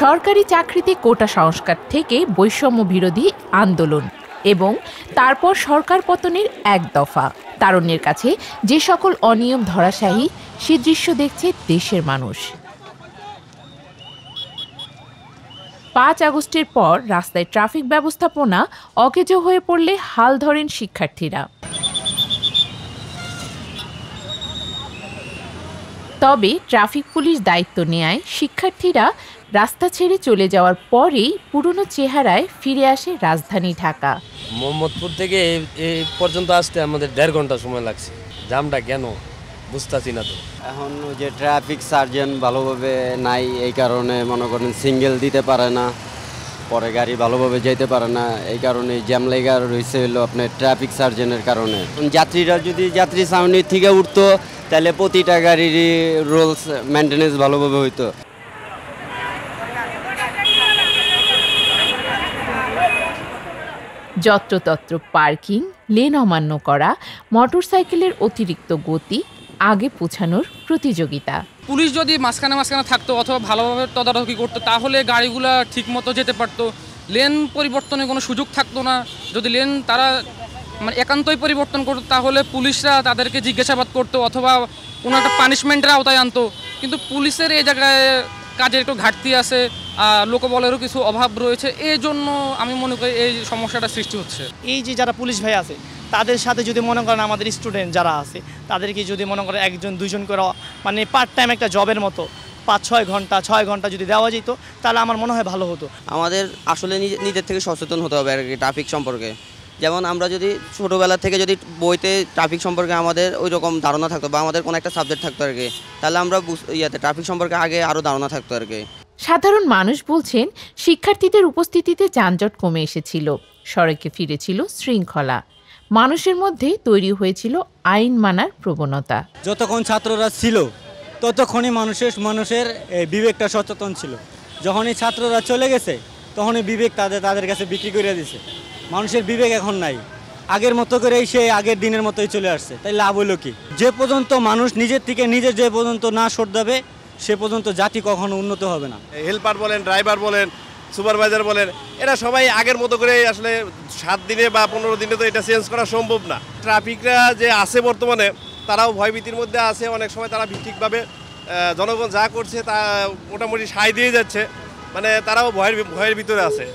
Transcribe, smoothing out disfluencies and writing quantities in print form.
সরকারি চাকরিতে কোটা সংস্কার থেকে বৈষম্য বিরোধী আন্দোলন এবং তারপর সরকার পতনের এক দফা তারুণ্যের কাছে যে সকল অনিয়ম ধরাশায়ী সে দৃশ্য দেখছে দেশের মানুষ। ৫ আগস্টের পর রাস্তায় ট্রাফিক ব্যবস্থাপনা অকেজো হয়ে পড়লে হাল ধরেন শিক্ষার্থীরা। তবে ট্রাফিক পুলিশ দায়িত্ব নেয় শিক্ষার্থীরা রাস্তা ছেড়ে চলে যাওয়ার পরেই পুরনো চেহারায় ফিরে আসে রাজধানী ঢাকা। মোহাম্মদপুর থেকে এই পর্যন্ত আসতে আমাদের ১.৫ ঘন্টা সময় লাগছে। জামটা কেন বুঝতেছি না তো। এখন যে ট্রাফিক সার্জেন্ট ভালোভাবে নাই, এই কারণে মনে করেন সিঙ্গেল দিতে পারে না, পরে গাড়ি ভালোভাবে যেতে পারে না, এই কারণে জ্যাম লেগে রয়েছে হলো আপনার ট্রাফিক সার্জেন্টের কারণে। যাত্রীরা যদি যাত্রী সামনে থেকে উঠতো তাহলে প্রতিটা গাড়িরই রুলস মেনটেন্যান্স ভালোভাবে হইতো। যত্রতত্র পার্কিং, লেন অমান্য করা, মোটরসাইকেলের অতিরিক্ত গতি, আগে পৌঁছানোর প্রতিযোগিতা। পুলিশ যদি মাঝখানে থাকতো অথবা ভালোভাবে তদারকি করতো তাহলে গাড়িগুলো ঠিকমতো যেতে পারতো। লেন পরিবর্তনের কোনো সুযোগ থাকতো না। যদি লেন তারা একান্তই পরিবর্তন করতো তাহলে পুলিশরা তাদেরকে জিজ্ঞাসাবাদ করতো অথবা কোনো একটা পানিশমেন্টের আওতায় আনতো। কিন্তু পুলিশের এই জায়গায় কাজের একটু ঘাটতি আছে, লোকবলেরও কিছু অভাব রয়েছে। এই জন্য আমি মনে করি এই সমস্যাটা সৃষ্টি হচ্ছে। এই যে যারা পুলিশ ভাই আছে তাদের সাথে যদি মনে করেন আমাদের স্টুডেন্ট যারা আছে তাদেরকে যদি মনে করেন 1 জন 2 জন করে পার্ট টাইম একটা জবের মতো 5-6 ঘন্টা যদি দেওয়া যেত তাহলে আমার মনে হয় ভালো হতো। আমাদের আসলে নিজের থেকে সচেতন হতে হবে আর কি ট্রাফিক সম্পর্কে। যেমন আমরা যদি ছোটোবেলা থেকে যদি বইতে ট্রাফিক সম্পর্কে আমাদের ওই রকম ধারণা থাকতো বা আমাদের কোনো একটা সাবজেক্ট থাকতো আর কি, তাহলে আমরা ট্রাফিক সম্পর্কে আগে আরও ধারণা থাকতো আর কি। সাধারণ মানুষ বলছেন শিক্ষার্থীদের উপস্থিতিতে যানজট কমে এসেছিল, সড়কে ফিরেছিল শৃঙ্খলা, মানুষের মধ্যে তৈরি হয়েছিল আইন মানার প্রবণতা। যতক্ষণ ছাত্ররা ছিল ততক্ষণই মানুষের বিবেকটা সচেতন ছিল। যখনই ছাত্ররা চলে গেছে তখনই বিবেক তাদের কাছে বিক্রি করে দিয়েছে। মানুষের বিবেক এখন নাই, আগের মতো করেই সে আগের দিনের মতোই চলে আসছে। তাই লাভ হলো কি? যে পর্যন্ত মানুষ নিজের থেকে যে পর্যন্ত না শোধরাবে সে পর্যন্ত জাতি কখনো উন্নত হবে না। হেল্পার বলেন, ড্রাইভার বলেন, সুপারভাইজার বলেন, এরা সবাই আগের মতো করে আসলে 7 দিনে বা 15 দিনে তো এটা চেঞ্জ করা সম্ভব না। ট্রাফিকরা যে আছে বর্তমানে তারাও ভয়ভীতির মধ্যে আছে। অনেক সময় তারা ঠিকভাবে জনগণ যা করছে তা মোটামুটি সায় দিয়ে যাচ্ছে, তারাও ভয়ের ভিতরে আছে।